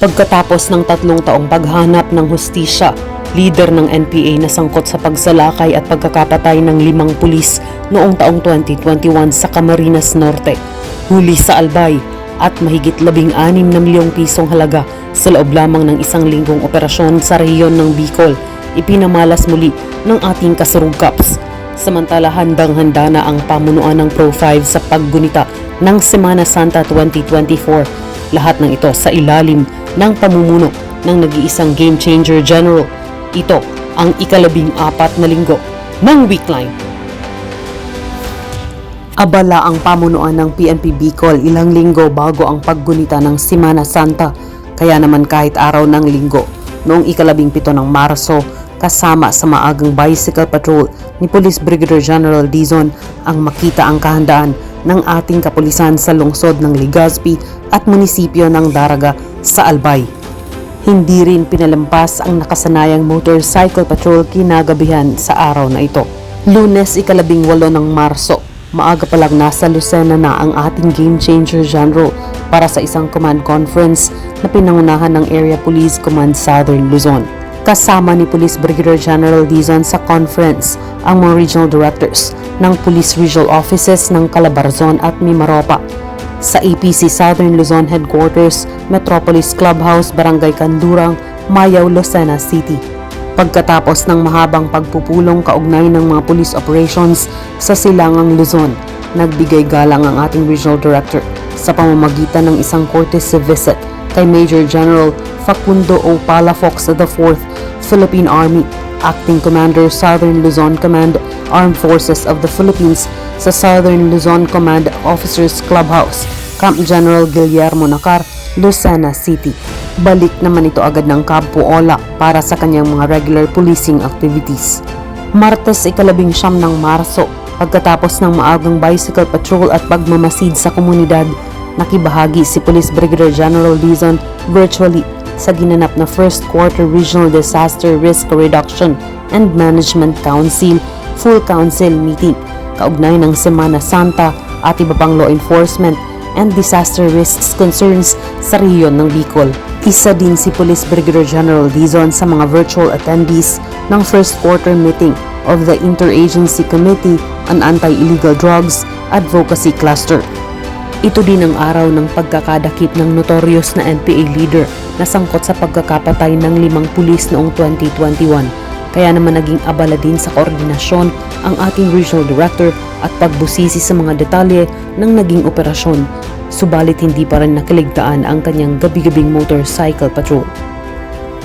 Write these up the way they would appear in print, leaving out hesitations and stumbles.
Pagkatapos ng 3 taong paghanap ng hustisya, leader ng NPA na sangkot sa pagsalakay at pagkakapatay ng 5 pulis noong taong 2021 sa Camarines Norte, huli sa Albay at mahigit 16 na milyong pisong halaga sa loob lamang ng 1 linggong operasyon sa rehiyon ng Bicol, ipinamalas muli ng ating kasurugkaps. Samantala handang-handa na ang pamunuan ng Pro-5 sa paggunita ng Semana Santa 2024. Lahat ng ito sa ilalim ng pamumuno ng nag-iisang game changer general. Ito ang ika-14 na linggo ng Weekline. Abala ang pamunuan ng PNP Bicol ilang linggo bago ang paggunita ng Semana Santa. Kaya naman kahit araw ng linggo, noong ika-17 ng Marso, kasama sa maagang bicycle patrol ni Police Brigadier General Dizon ang makita ang kahandaan ng ating kapulisan sa lungsod ng Legazpi at munisipyo ng Daraga sa Albay. Hindi rin pinalampas ang nakasanayang motorcycle patrol kinagabihan sa araw na ito. Lunes ika-18 ng Marso, maaga pa lang nasa Lucena na ang ating game changer general para sa isang command conference na pinangunahan ng Area Police Command Southern Luzon. Kasama ni Police Brigadier General Dizon sa conference ang mga regional directors ng Police Regional Offices ng Calabarzon at Mimaropa sa APC Southern Luzon Headquarters, Metropolis Clubhouse, Barangay Kandurang, Mayaw, Lucena City. Pagkatapos ng mahabang pagpupulong kaugnay ng mga police operations sa Silangang Luzon, nagbigay galang ang ating Regional Director sa pamamagitan ng isang courtesy visit kay Major General Facundo O. Palafox IV, Philippine Army, Acting Commander Southern Luzon Command, Armed Forces of the Philippines sa Southern Luzon Command Officers Clubhouse, Camp General Guillermo Nacar, Lucena City. Balik naman ito agad ng Campo Ola para sa kanyang mga regular policing activities. Martes ika-19 ng Marso, pagkatapos ng maagang bicycle patrol at pagmamasid sa komunidad, nakibahagi si Police Brigadier General Dizon virtually sa ginanap na First Quarter Regional Disaster Risk Reduction and Management Council Full Council Meeting kaugnay ng Semana Santa at iba pang law enforcement and disaster risks concerns sa rehiyon ng Bicol. Isa din si Police Brigadier General Dizon sa mga virtual attendees ng First Quarter Meeting of the Interagency Committee on Anti-Illegal Drugs Advocacy Cluster. Ito din ang araw ng pagkakadakip ng notorious na NPA leader na sangkot sa pagkakapatay ng 5 pulis noong 2021. Kaya naman naging abala din sa koordinasyon ang ating regional director at pagbusisi sa mga detalye ng naging operasyon. Subalit hindi pa rin nakiligtaan ang kanyang gabi-gabing motorcycle patrol.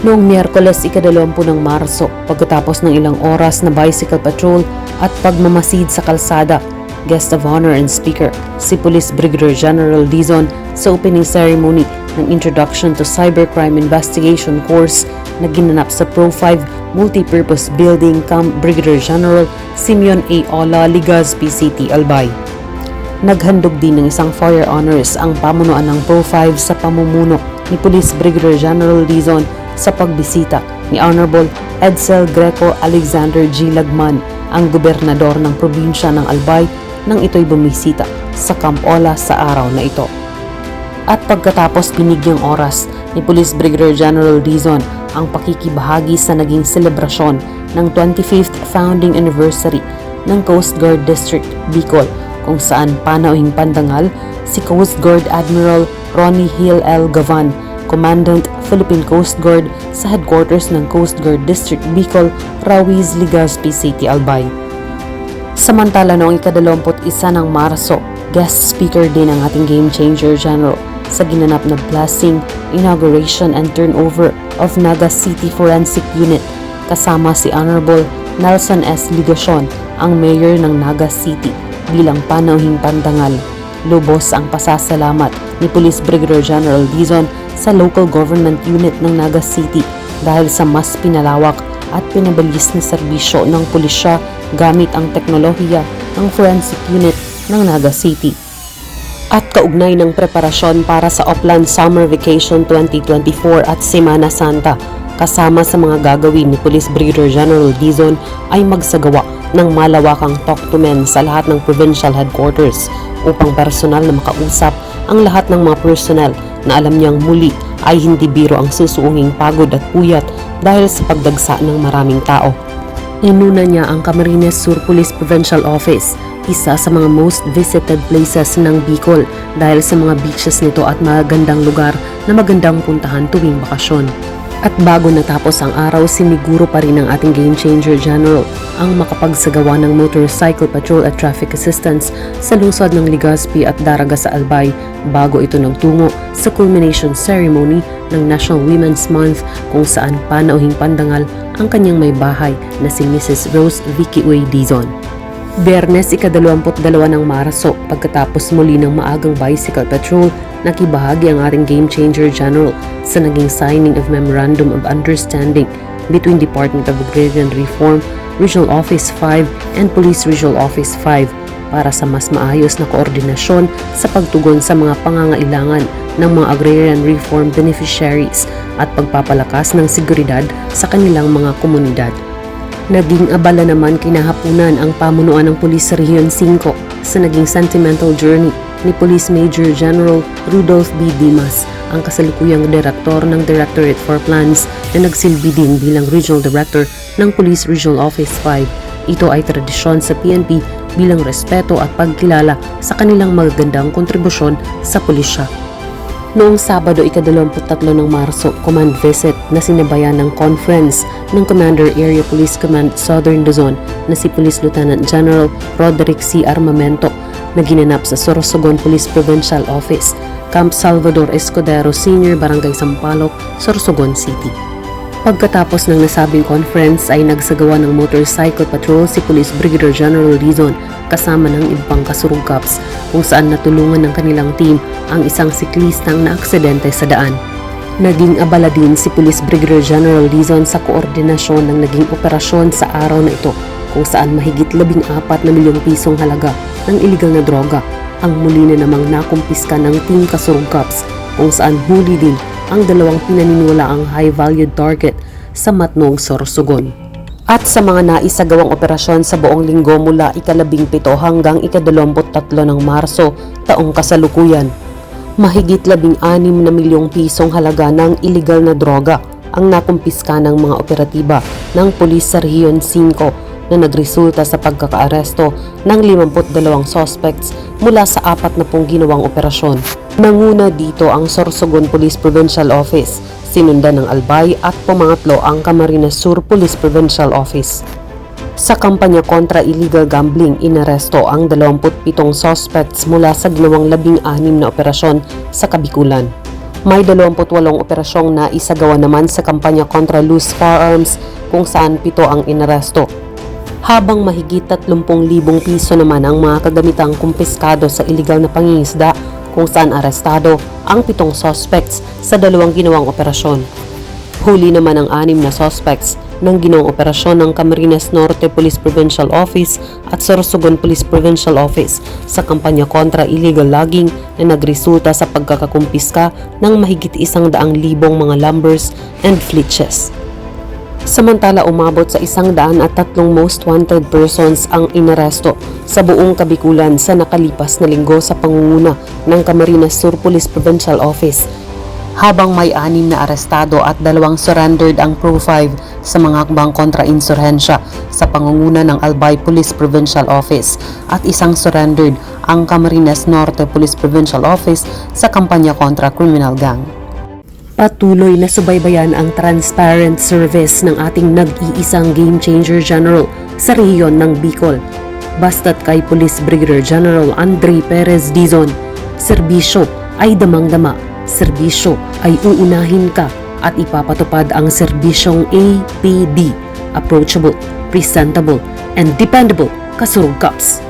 Noong Miyerkules ika-20 ng Marso, pagkatapos ng ilang oras na bicycle patrol at pagmamasid sa kalsada, guest of honor and speaker si Police Brigadier General Dizon sa opening ceremony ng Introduction to Cybercrime Investigation course na ginanap sa Pro-5 Multipurpose Building Camp Brigadier General Simeon A. Ola, Legazpi City, Albay. Naghandog din ng isang fire honors ang pamunuan ng Pro-5 sa pamumuno ni Police Brigadier General Dizon sa pagbisita ni Honorable Edsel Greco Alexander G. Lagman, ang gobernador ng probinsya ng Albay, nang ito'y bumisita sa Camp Ola sa araw na ito. At pagkatapos binigyang oras ni Police Brigadier General Dizon ang pakikibahagi sa naging selebrasyon ng 25th Founding Anniversary ng Coast Guard District, Bicol, kung saan panauhing pandangal si Coast Guard Admiral Ronnie Hill L. Gavan, Commandant Philippine Coast Guard sa headquarters ng Coast Guard District Bicol, Rawiz, Legazpi City, Albay. Samantala noong ika-21 ng Marso, guest speaker din ang ating game changer general sa ginanap na blessing, inauguration and turnover of Naga City Forensic Unit kasama si Honorable Nelson S. Ligacion, ang mayor ng Naga City, bilang panauhing pandangal. Lubos ang pasasalamat ni Police Brigadier General Dizon sa local government unit ng Naga City dahil sa mas pinalawak at pinabalis na serbisyo ng pulisya gamit ang teknolohiya ng forensic unit ng Naga City. At kaugnay ng preparasyon para sa Oplan Summer Vacation 2024 at Semana Santa, kasama sa mga gagawin ni Police Brigadier General Dizon ay magsagawa ng malawakang talk to men sa lahat ng provincial headquarters upang personal na makausap ang lahat ng mga personnel na alam niyang muli ay hindi biro ang susuunging pagod at puyat dahil sa pagdagsa ng maraming tao. Inuna niya ang Camarines Sur Police Provincial Office, isa sa mga most visited places ng Bicol dahil sa mga beaches nito at magandang lugar na magandang puntahan tuwing bakasyon. At bago natapos ang araw, siniguro pa rin ng ating Game Changer General ang makapagsagawa ng motorcycle patrol at traffic assistance sa lungsod ng Legazpi at Daraga sa Albay bago ito nagtungo sa culmination ceremony ng National Women's Month kung saan panauhing pandangal ang kanyang may bahay na si Mrs. Rose Vicky Uy Dizon. Biyernes, ika-22 ng Marso, pagkatapos muli ng maagang bicycle patrol, nakibahagi ang ating Game Changer General sa naging signing of Memorandum of Understanding between Department of Agrarian Reform, Regional Office 5 and Police Regional Office 5 para sa mas maayos na koordinasyon sa pagtugon sa mga pangangailangan ng mga agrarian reform beneficiaries at pagpapalakas ng seguridad sa kanilang mga komunidad. Naging abala naman kinahapunan ang pamunuan ng Police sa Region 5 sa naging sentimental journey ni Police Major General Rudolph B. Dimas, ang kasalukuyang direktor ng Directorate for Plans na nagsilbi din bilang Regional Director ng Police Regional Office 5. Ito ay tradisyon sa PNP bilang respeto at pagkilala sa kanilang magagandang kontribusyon sa pulisya. Noong Sabado, ika-23 ng Marso, command visit na sinabayan ng conference ng Commander Area Police Command Southern Luzon na si Police Lieutenant General Roderick C. Armamento na ginanap sa Sorsogon Police Provincial Office, Camp Salvador Escudero Senior, Barangay Sampaloc, Sorsogon City. Pagkatapos ng nasabing conference ay nagsagawa ng motorcycle patrol si Police Brigadier General Dizon kasama ng ibang kasurugkaps kung saan natulungan ng kanilang team ang isang siklistang naaksidente sa daan. Naging abala din si Police Brigadier General Dizon sa koordinasyon ng naging operasyon sa araw na ito kung saan mahigit 14 na milyong pisong halaga ng iligal na droga ang muli na namang nakumpiska ng Team Kasurugkaps kung saan huli din ang dalawang pinaniniwalaang high-valued target sa Matnong, Sorsogon. At sa mga naisagawang operasyon sa buong linggo mula ika-17 hanggang ika-23 ng Marso taong kasalukuyan, mahigit 16 na milyong pisong halaga ng iligal na droga ang nakumpiska ng mga operatiba ng pulis sa Region 5 na nagresulta sa pagkakaaresto ng 52 suspects mula sa 40 ginawang operasyon. Nanguna dito ang Sorsogon Police Provincial Office, sinundan ng Albay at pumangatlo ang Camarines Sur Police Provincial Office. Sa kampanya kontra illegal gambling, inaresto ang 27 suspects mula sa ginawang 16 na operasyon sa Kabikulan. May 28 operasyong naisagawa naman sa kampanya kontra loose firearms kung saan 7 ang inaresto. Habang mahigit 30,000 piso naman ang mga kagamitang kumpiskado sa illegal na pangingisda kung saan arestado ang 7 suspects sa 2 ginawang operasyon. Huli naman ang 6 na suspects ng ginawang operasyon ng Camarines Norte Police Provincial Office at Sorsogon Police Provincial Office sa kampanya kontra illegal logging na nagresulta sa pagkakakumpiska ng mahigit 100,000 mga lumbers and flitches. Samantala, umabot sa 103 most wanted persons ang inaresto sa buong Kabikulan sa nakalipas na linggo sa pangunguna ng Camarines Sur Police Provincial Office, habang may 6 na arestado at 2 surrendered ang Pro 5 sa mga hakbang kontra insurhensya sa pangunguna ng Albay Police Provincial Office at 1 surrendered ang Camarines Norte Police Provincial Office sa kampanya kontra criminal gang. Patuloy na subaybayan ang transparent service ng ating nag-iisang Game Changer General sa rehiyon ng Bicol. Basta't kay Police Brigadier General Andre Perez Dizon, serbisyo ay damang-dama, serbisyo ay uunahin ka at ipapatupad ang serbisyong APD, approachable, presentable, and dependable Kasurugkaps.